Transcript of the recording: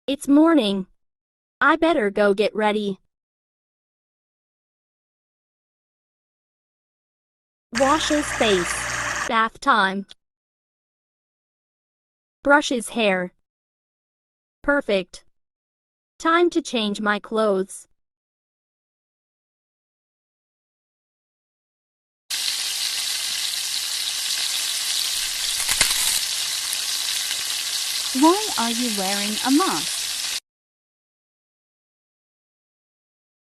It's morning. I better go get ready. Wash his face. Bath time. Brush his hair. Perfect. Time to change my clothes. Why are you wearing a mask?